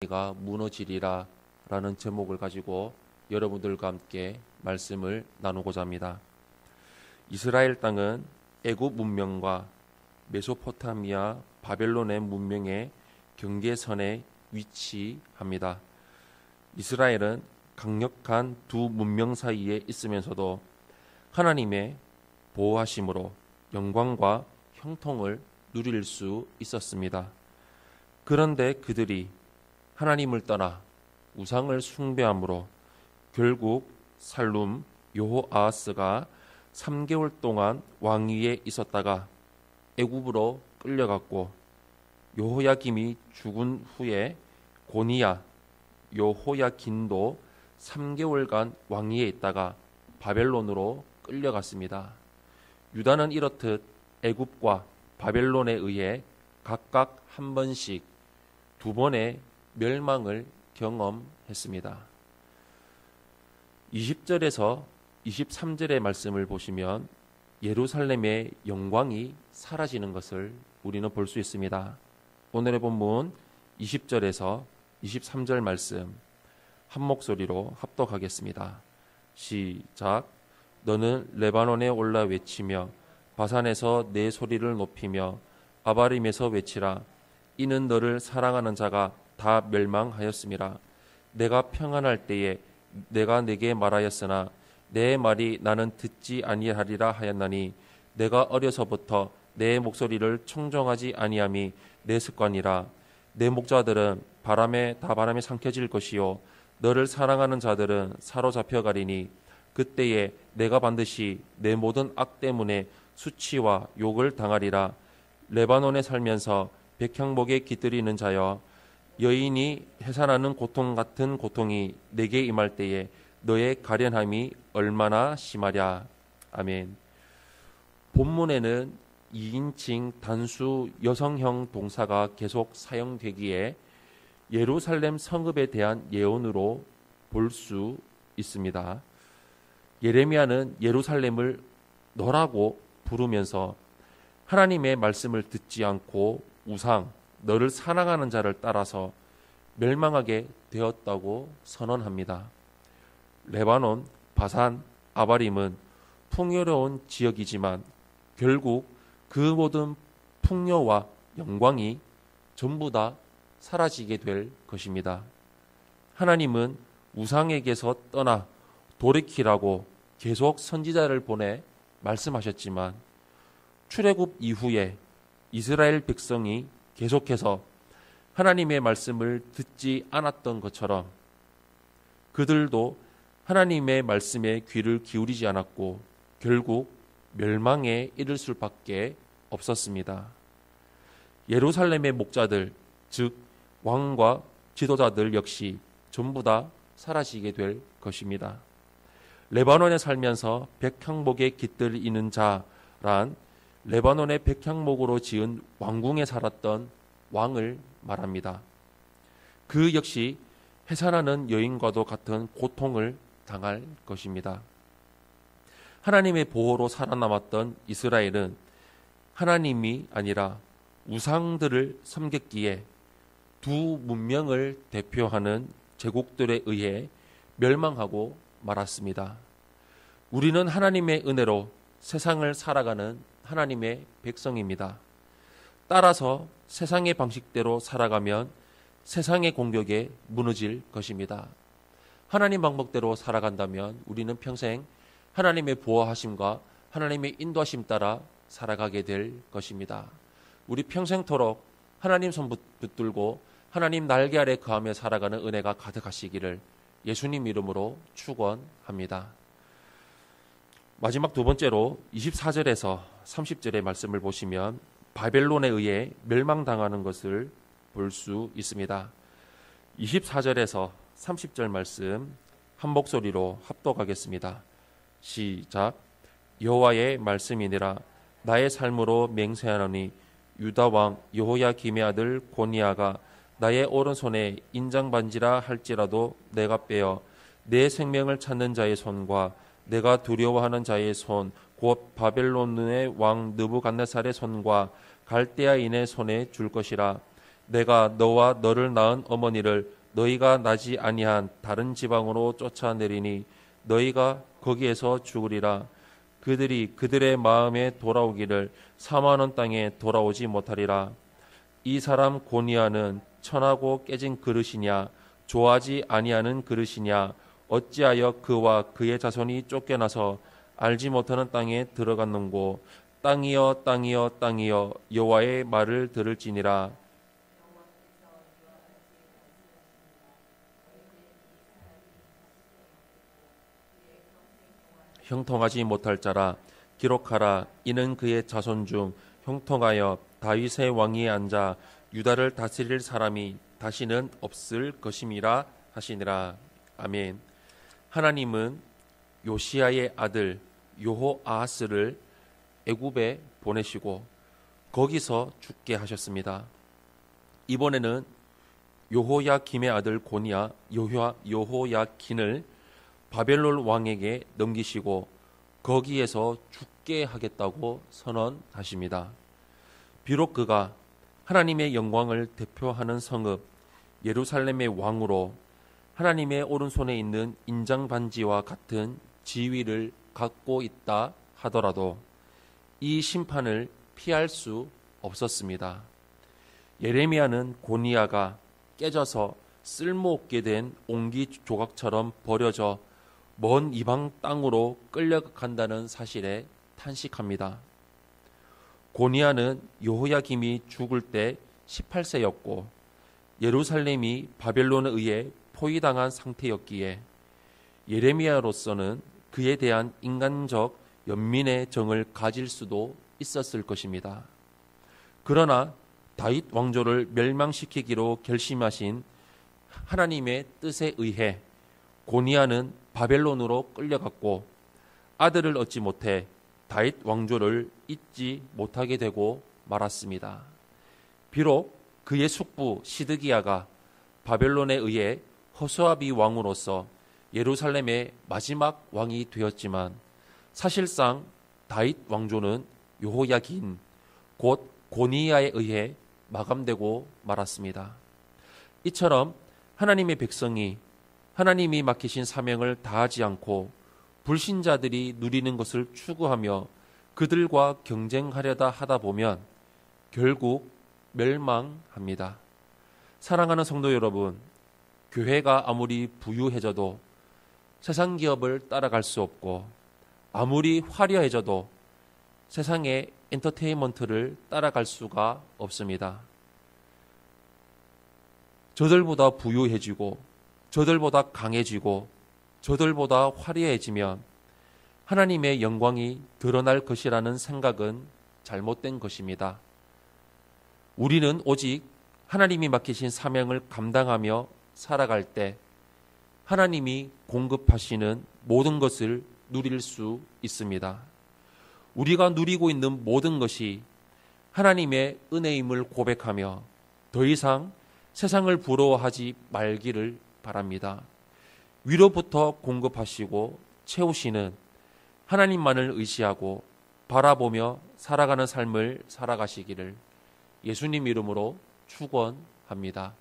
은혜가 무너지리라 라는 제목을 가지고 여러분들과 함께 말씀을 나누고자 합니다. 이스라엘 땅은 애굽 문명과 메소포타미아 바벨론의 문명의 경계선에 위치합니다. 이스라엘은 강력한 두 문명 사이에 있으면서도 하나님의 보호하심으로 영광과 형통을 누릴 수 있었습니다. 그런데 그들이 하나님을 떠나 우상을 숭배함으로 결국 살룸 여호아하스가 3개월 동안 왕위에 있었다가 애굽으로 끌려갔고, 여호야김이 죽은 후에 고니야 여호야긴도 3개월간 왕위에 있다가 바벨론으로 끌려갔습니다. 유다는 이렇듯 애굽과 바벨론에 의해 각각 한 번씩 두 번의 멸망을 경험했습니다. 20절에서 23절의 말씀을 보시면 예루살렘의 영광이 사라지는 것을 우리는 볼 수 있습니다. 오늘의 본문 20절에서 23절 말씀 한 목소리로 합독하겠습니다. 시작. 너는 레바논에 올라 외치며 바산에서 내 소리를 높이며 아바림에서 외치라. 이는 너를 사랑하는 자가 다 멸망하였음이라. 내가 평안할 때에 내가 내게 말하였으나 내 말이 나는 듣지 아니하리라 하였나니, 내가 어려서부터 내 목소리를 청정하지 아니함이 내 습관이라. 내 목자들은 바람에 삼켜질 것이요 너를 사랑하는 자들은 사로잡혀 가리니, 그때에 내가 반드시 내 모든 악 때문에 수치와 욕을 당하리라. 레바논에 살면서 백향목에 깃들이는 자여, 여인이 해산하는 고통 같은 고통이 내게 임할 때에 너의 가련함이 얼마나 심하랴. 아멘. 본문에는 2인칭 단수 여성형 동사가 계속 사용되기에 예루살렘 성읍에 대한 예언으로 볼 수 있습니다. 예레미야는 예루살렘을 너라고 부르면서 하나님의 말씀을 듣지 않고 우상, 너를 사랑하는 자를 따라서 멸망하게 되었다고 선언합니다. 레바논, 바산, 아바림은 풍요로운 지역이지만 결국 그 모든 풍요와 영광이 전부 다 사라지게 될 것입니다. 하나님은 우상에게서 떠나 돌이키라고 계속 선지자를 보내 말씀하셨지만, 출애굽 이후에 이스라엘 백성이 계속해서 하나님의 말씀을 듣지 않았던 것처럼 그들도 하나님의 말씀에 귀를 기울이지 않았고 결국 멸망에 이를 수밖에 없었습니다. 예루살렘의 목자들, 즉 왕과 지도자들 역시 전부 다 사라지게 될 것입니다. 레바논에 살면서 백향목에 깃들이는 자란 레바논의 백향목으로 지은 왕궁에 살았던 왕을 말합니다. 그 역시 해산하는 여인과도 같은 고통을 당할 것입니다. 하나님의 보호로 살아남았던 이스라엘은 하나님이 아니라 우상들을 섬겼기에 두 문명을 대표하는 제국들에 의해 멸망하고 말았습니다. 우리는 하나님의 은혜로 세상을 살아가는 하나님의 백성입니다. 따라서 세상의 방식대로 살아가면 세상의 공격에 무너질 것입니다. 하나님 방법대로 살아간다면 우리는 평생 하나님의 보호하심과 하나님의 인도하심 따라 살아가게 될 것입니다. 우리 평생토록 하나님 손 붙들고 하나님 날개 아래 거하며 살아가는 은혜가 가득하시기를 예수님 이름으로 축원합니다. 마지막 두 번째로 24절에서 30절의 말씀을 보시면 바벨론에 의해 멸망당하는 것을 볼 수 있습니다. 24절에서 30절 말씀 한 목소리로 합독하겠습니다. 시작. 여호와의 말씀이니라. 나의 삶으로 맹세하노니 유다 왕 여호야김의 아들 고니야가 나의 오른손에 인장반지라 할지라도 내가 빼어 내 생명을 찾는 자의 손과 내가 두려워하는 자의 손 곧 바벨론의 왕 느부갓네살의 손과 갈대아인의 손에 줄 것이라. 내가 너와 너를 낳은 어머니를 너희가 나지 아니한 다른 지방으로 쫓아내리니 너희가 거기에서 죽으리라. 그들이 그들의 마음에 돌아오기를 4만 땅에 돌아오지 못하리라. 이 사람 고니아는 천하고 깨진 그릇이냐 좋아하지 아니하는 그릇이냐 어찌하여 그와 그의 자손이 쫓겨나서 알지 못하는 땅에 들어갔는고 땅이여 땅이여 땅이여 여호와의 말을 들을지니라. 형통하지 못할 자라 기록하라. 이는 그의 자손 중 형통하여 다윗의 왕위에 앉아 유다를 다스릴 사람이 다시는 없을 것임이라 하시니라. 아멘. 하나님은 요시야의 아들 여호아하스를 애굽에 보내시고 거기서 죽게 하셨습니다. 이번에는 여호야김의 아들 고니야 여호야긴을 바벨론 왕에게 넘기시고 거기에서 죽게 하겠다고 선언하십니다. 비록 그가 하나님의 영광을 대표하는 성읍 예루살렘의 왕으로 하나님의 오른손에 있는 인장반지와 같은 지위를 갖고 있다 하더라도 이 심판을 피할 수 없었습니다. 예레미야는 고니야가 깨져서 쓸모없게 된 옹기 조각처럼 버려져 먼 이방 땅으로 끌려간다는 사실에 탄식합니다. 고니야는 여호야김이 죽을 때 18세였고 예루살렘이 바벨론에 의해 포위당한 상태였기에 예레미야로서는 그에 대한 인간적 연민의 정을 가질 수도 있었을 것입니다. 그러나 다윗 왕조를 멸망시키기로 결심하신 하나님의 뜻에 의해 고니야는 바벨론으로 끌려갔고 아들을 얻지 못해 다윗 왕조를 잇지 못하게 되고 말았습니다. 비록 그의 숙부 시드기야가 바벨론에 의해 허수아비 왕으로서 예루살렘의 마지막 왕이 되었지만 사실상 다윗 왕조는 여호야긴 곧 고니야에 의해 마감되고 말았습니다. 이처럼 하나님의 백성이 하나님이 맡기신 사명을 다하지 않고 불신자들이 누리는 것을 추구하며 그들과 경쟁하려다 하다 보면 결국 멸망합니다. 사랑하는 성도 여러분, 교회가 아무리 부유해져도 세상 기업을 따라갈 수 없고 아무리 화려해져도 세상의 엔터테인먼트를 따라갈 수가 없습니다. 저들보다 부유해지고 저들보다 강해지고 저들보다 화려해지면 하나님의 영광이 드러날 것이라는 생각은 잘못된 것입니다. 우리는 오직 하나님이 맡기신 사명을 감당하며 살아갈 때 하나님이 공급하시는 모든 것을 누릴 수 있습니다. 우리가 누리고 있는 모든 것이 하나님의 은혜임을 고백하며 더 이상 세상을 부러워하지 말기를 바랍니다. 위로부터 공급하시고 채우시는 하나님만을 의지하고 바라보며 살아가는 삶을 살아가시기를 예수님 이름으로 축원합니다.